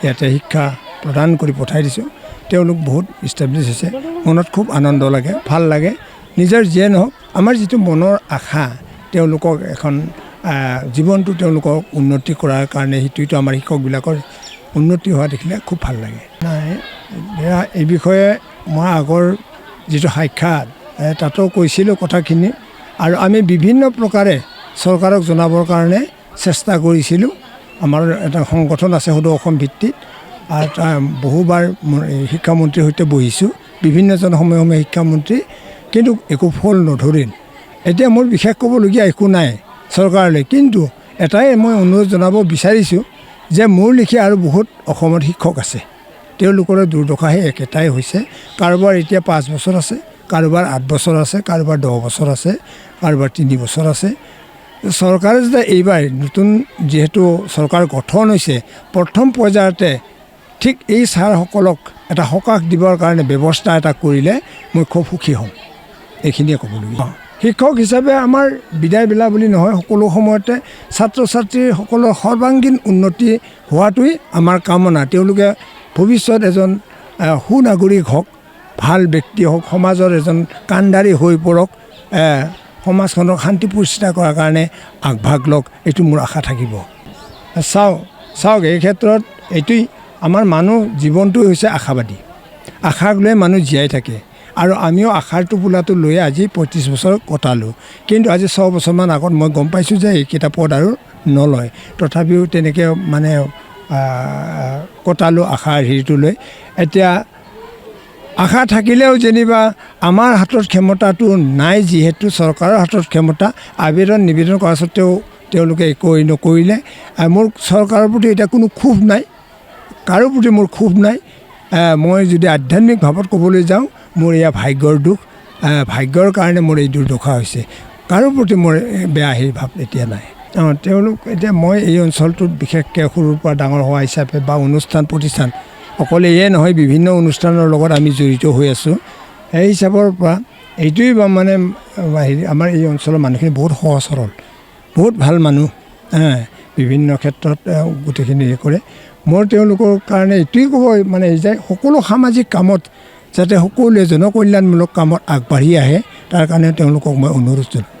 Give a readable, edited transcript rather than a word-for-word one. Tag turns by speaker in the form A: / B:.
A: ইয়াতে শিক্ষা প্ৰদান কৰি পঠাই দিছোঁ তেওঁলোক বহুত ইষ্টাব্লিছ হৈছে মনত খুব আনন্দ লাগে ভাল লাগে নিজৰ যিয়ে নহওক আমাৰ যিটো মনৰ আশা তেওঁলোকক এখন জীৱনটো তেওঁলোকক উন্নতি কৰাৰ কাৰণে সেইটোতো আমাৰ শিক্ষকবিলাকৰ উন্নতি হোৱা দেখিলে খুব ভাল লাগে নাই এই বিষয়ে মই আগৰ যিটো সাক্ষাৎ তাতো কৈছিলোঁ কথাখিনি আৰু আমি বিভিন্ন প্ৰকাৰে চৰকাৰক জনাবৰ কাৰণে চেষ্টা কৰিছিলোঁ আমাৰ এটা সংগঠন আছে সদৌ অসম ভিত্তিত আৰু বহুবাৰ শিক্ষামন্ত্ৰীৰ সৈতে বহিছোঁ বিভিন্নজন সময়ে সময়ে শিক্ষামন্ত্ৰী কিন্তু একো ফল নধৰিল এতিয়া মোৰ বিশেষ ক'বলগীয়া একো নাই চৰকাৰলৈ কিন্তু এটাই মই অনুৰোধ জনাব বিচাৰিছোঁ যে মোৰ লিখীয়া আৰু বহুত অসমত শিক্ষক আছে তেওঁলোকৰ দুৰ্দশা সেই একেটাই হৈছে কাৰোবাৰ এতিয়া 5 বছৰ আছে কাৰোবাৰ 8 বছৰ আছে কাৰোবাৰ 10 বছৰ আছে কাৰোবাৰ 3 বছৰ আছে চৰকাৰে যে এইবাৰ নতুন যিহেতু চৰকাৰ গঠন হৈছে প্ৰথম পৰ্যায়তে ঠিক এই ছাৰসকলক এটা সকাহ দিবৰ কাৰণে ব্যৱস্থা এটা কৰিলে মই খুব সুখী হ'ম এইখিনিয়ে ক'বলগীয়া শিক্ষক হিচাপে আমাৰ বিদায় বেলা বুলি নহয় সকলো সময়তে ছাত্ৰ ছাত্ৰীসকলৰ সৰ্বাংগীন উন্নতি হোৱাটোৱেই আমাৰ কামনা তেওঁলোকে ভৱিষ্যত এজন সুনাগৰিক হওক ভাল ব্যক্তি হওক সমাজৰ এজন কাণ্ডাৰী হৈ পৰক সমাজখনক শান্তি প্ৰতিষ্ঠা কৰাৰ কাৰণে আগভাগ লওক এইটো মোৰ আশা থাকিব চাওক এই ক্ষেত্ৰত এইটোৱেই আমাৰ মানুহ জীৱনটো হৈছে আশাবাদী আশাক লৈ মানুহ জীয়াই থাকে আৰু আমিও আশাৰ টোপোলাটো লৈ আজি 35 বছৰ কটালোঁ কিন্তু আজি 6 বছৰমান আগত মই গম পাইছোঁ যে এইকেইটা পদ আৰু নলয় তথাপিও তেনেকৈ মানে কটালোঁ আশাৰ হেৰিটো লৈ এতিয়া আশা থাকিলেও যেনিবা আমাৰ হাতত ক্ষমতাটো নাই যিহেতু চৰকাৰৰ হাতত ক্ষমতা নিবেদন কৰা সত্ত্বেও তেওঁলোকে একো নকৰিলে মোৰ চৰকাৰৰ প্ৰতি এতিয়া কোনো ক্ষোভ নাই কাৰো প্ৰতি মোৰ ক্ষোভ নাই মই যদি আধ্যাত্মিক ভাৱত ক'বলৈ যাওঁ মোৰ এয়া ভাগ্যৰ দুখ ভাগ্যৰ কাৰণে মোৰ এই দুৰ্দশা হৈছে কাৰো প্ৰতি মোৰ বেয়া হেৰি ভাৱ এতিয়া নাই তেওঁলোক এতিয়া মই এই অঞ্চলটোত বিশেষকৈ সৰুৰ পৰা ডাঙৰ হোৱা হিচাপে বা অনুষ্ঠান প্ৰতিষ্ঠান অকল এয়ে নহয় বিভিন্ন অনুষ্ঠানৰ লগত আমি জড়িত হৈ আছোঁ সেই হিচাপৰ পৰা এইটোৱেই মানে আমাৰ এই অঞ্চলৰ মানুহখিনি বহুত সহজ সৰল বহুত ভাল মানুহ বিভিন্ন ক্ষেত্ৰত গোটেইখিনি কৰে মোৰ তেওঁলোকৰ কাৰণে এইটোৱেই ক'ব মানে যে সকলো সামাজিক কামত যাতে সকলোৱে জনকল্যাণমূলক কামত আগবাঢ়ি আহে তাৰ কাৰণে তেওঁলোকক মই অনুৰোধ জনাওঁ